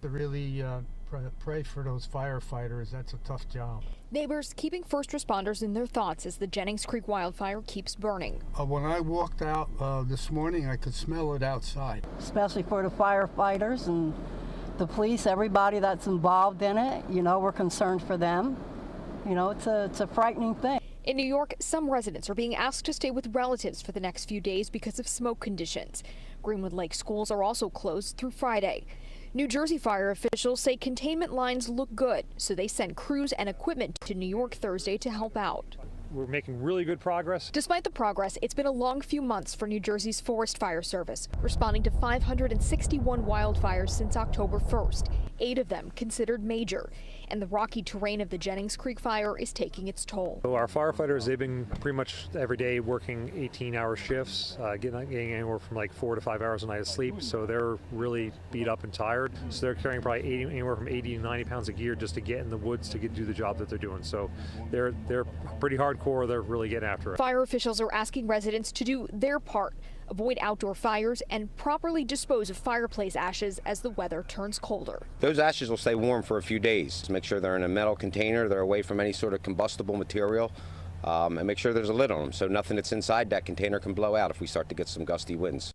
to really pray for those firefighters. That's a tough job. Neighbors keeping first responders in their thoughts as the Jennings Creek wildfire keeps burning. When I walked out this morning, I could smell it outside. Especially for the firefighters and the police, everybody that's involved in it, you know, we're concerned for them. You know, it's a frightening thing. In New York, some residents are being asked to stay with relatives for the next few days because of smoke conditions. Greenwood Lake schools are also closed through Friday. New Jersey fire officials say containment lines look good, so they sent crews and equipment to New York Thursday to help out. We're making really good progress. Despite the progress, it's been a long few months for New Jersey's Forest Fire Service, responding to 561 wildfires since October 1st, 8 of them considered major. And the rocky terrain of the Jennings Creek fire is taking its toll. So our firefighters, they've been pretty much every day working 18-hour shifts, getting anywhere from like 4 to 5 hours a night of sleep. So they're really beat up and tired. So they're carrying probably anywhere from 80 to 90 pounds of gear just to get in the woods to do the job that they're doing. So they're pretty hardcore. They're really getting after it. Fire officials are asking residents to do their part, avoid outdoor fires, and properly dispose of fireplace ashes as the weather turns colder. Those ashes will stay warm for a few days. Make sure they're in a metal container, they're away from any sort of combustible material, and make sure there's a lid on them so nothing that's inside that container can blow out if we start to get some gusty winds.